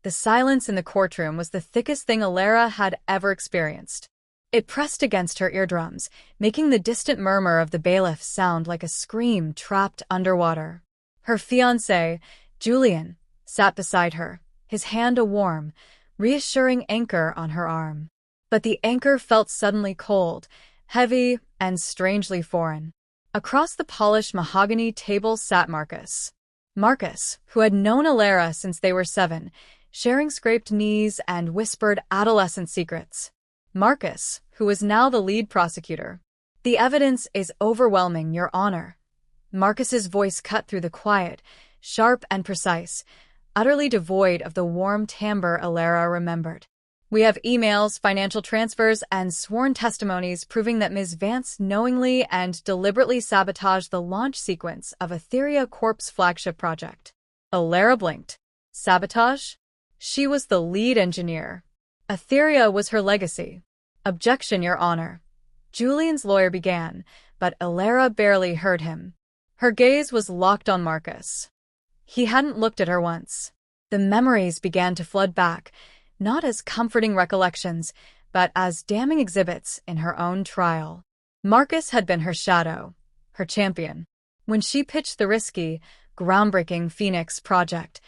The silence in the courtroom was the thickest thing Alara had ever experienced. It pressed against her eardrums, making the distant murmur of the bailiff sound like a scream trapped underwater. Her fiancé, Julian, sat beside her, his hand a warm, reassuring anchor on her arm. But the anchor felt suddenly cold, heavy, and strangely foreign. Across the polished mahogany table sat Marcus. Marcus, who had known Alara since they were 7, sharing scraped knees and whispered adolescent secrets. Marcus, who was now the lead prosecutor. "The evidence is overwhelming, Your Honor." Marcus's voice cut through the quiet, sharp and precise, utterly devoid of the warm timbre Alara remembered. "We have emails, financial transfers, and sworn testimonies proving that Ms. Vance knowingly and deliberately sabotaged the launch sequence of Etheria Corp's flagship project." Alara blinked. Sabotage? She was the lead engineer. Etheria was her legacy. "Objection, Your Honor." Julian's lawyer began, but Alara barely heard him. Her gaze was locked on Marcus. He hadn't looked at her once. The memories began to flood back, not as comforting recollections, but as damning exhibits in her own trial. Marcus had been her shadow, her champion. When she pitched the risky, groundbreaking Phoenix project,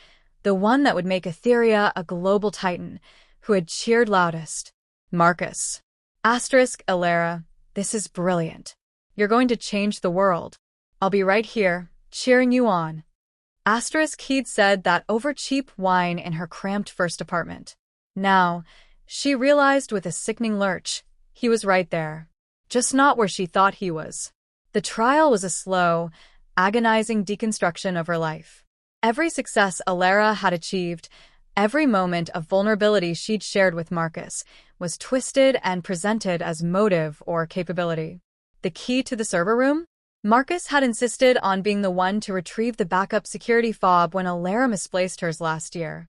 the one that would make Etheria a global titan, who had cheered loudest? Marcus. Alara, this is brilliant. You're going to change the world. I'll be right here, cheering you on. He'd said that over cheap wine in her cramped first apartment. Now, she realized with a sickening lurch, he was right there. Just not where she thought he was. The trial was a slow, agonizing deconstruction of her life. Every success Alara had achieved, every moment of vulnerability she'd shared with Marcus, was twisted and presented as motive or capability. The key to the server room? Marcus had insisted on being the one to retrieve the backup security fob when Alara misplaced hers last year.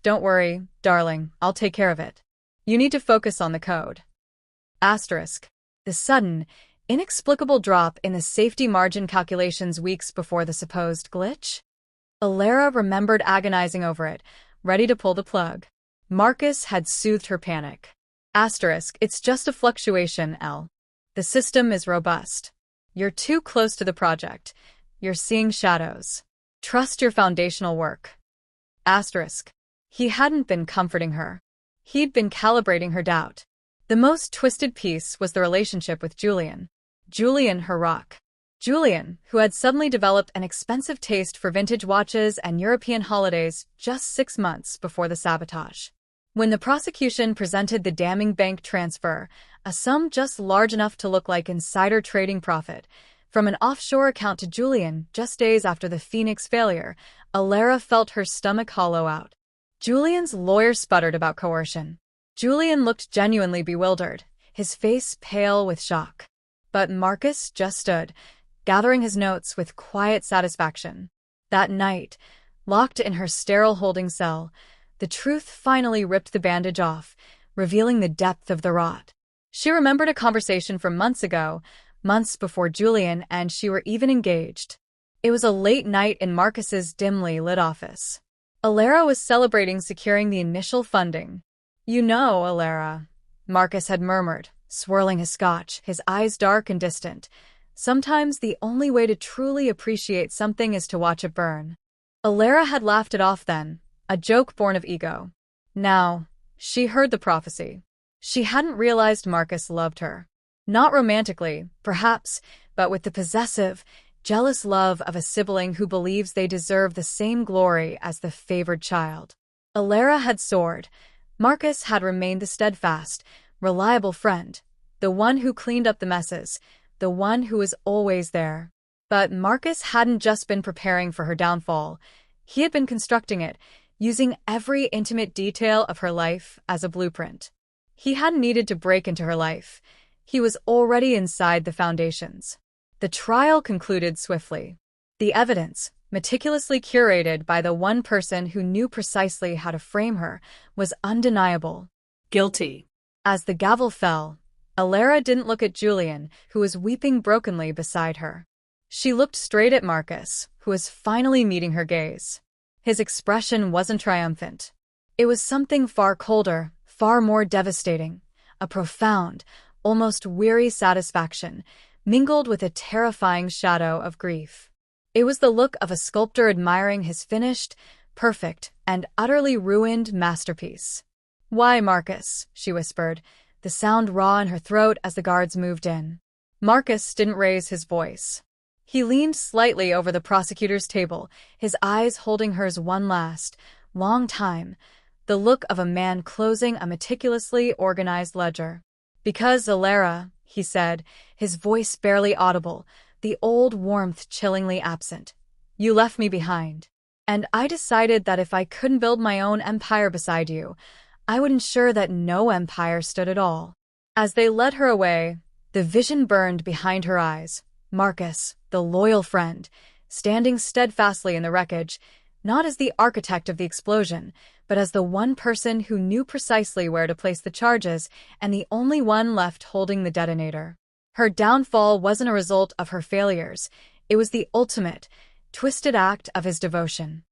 Don't worry, darling, I'll take care of it. You need to focus on the code. The sudden, inexplicable drop in the safety margin calculations weeks before the supposed glitch? Alara remembered agonizing over it, ready to pull the plug. Marcus had soothed her panic. It's just a fluctuation, L. The system is robust. You're too close to the project. You're seeing shadows. Trust your foundational work. He hadn't been comforting her. He'd been calibrating her doubt. The most twisted piece was the relationship with Julian. Julian, her rock. Julian, who had suddenly developed an expensive taste for vintage watches and European holidays just 6 months before the sabotage. When the prosecution presented the damning bank transfer, a sum just large enough to look like insider trading profit, from an offshore account to Julian just days after the Phoenix failure, Alara felt her stomach hollow out. Julian's lawyer sputtered about coercion. Julian looked genuinely bewildered, his face pale with shock. But Marcus just stood, gathering his notes with quiet satisfaction. That night, locked in her sterile holding cell, the truth finally ripped the bandage off, revealing the depth of the rot. She remembered a conversation from months ago, months before Julian and she were even engaged. It was a late night in Marcus's dimly lit office. Alara was celebrating securing the initial funding. "You know, Alara," Marcus had murmured, swirling his scotch, his eyes dark and distant. "Sometimes the only way to truly appreciate something is to watch it burn." Alara had laughed it off then, a joke born of ego. Now, she heard the prophecy. She hadn't realized Marcus loved her. Not romantically, perhaps, but with the possessive, jealous love of a sibling who believes they deserve the same glory as the favored child. Alara had soared. Marcus had remained the steadfast, reliable friend, the one who cleaned up the messes, the one who was always there. But Marcus hadn't just been preparing for her downfall. He had been constructing it, using every intimate detail of her life as a blueprint. He hadn't needed to break into her life. He was already inside the foundations. The trial concluded swiftly. The evidence, meticulously curated by the one person who knew precisely how to frame her, was undeniable. Guilty. As the gavel fell, Alara didn't look at Julian, who was weeping brokenly beside her. She looked straight at Marcus, who was finally meeting her gaze. His expression wasn't triumphant. It was something far colder, far more devastating, a profound, almost weary satisfaction, mingled with a terrifying shadow of grief. It was the look of a sculptor admiring his finished, perfect, and utterly ruined masterpiece. "Why, Marcus?" she whispered, the sound raw in her throat as the guards moved in. Marcus didn't raise his voice. He leaned slightly over the prosecutor's table, his eyes holding hers one last, long time, the look of a man closing a meticulously organized ledger. "Because, Alara," he said, his voice barely audible, the old warmth chillingly absent, "you left me behind. And I decided that if I couldn't build my own empire beside you, I would ensure that no empire stood at all." As they led her away, the vision burned behind her eyes. Marcus, the loyal friend, standing steadfastly in the wreckage, not as the architect of the explosion, but as the one person who knew precisely where to place the charges and the only one left holding the detonator. Her downfall wasn't a result of her failures. It was the ultimate, twisted act of his devotion.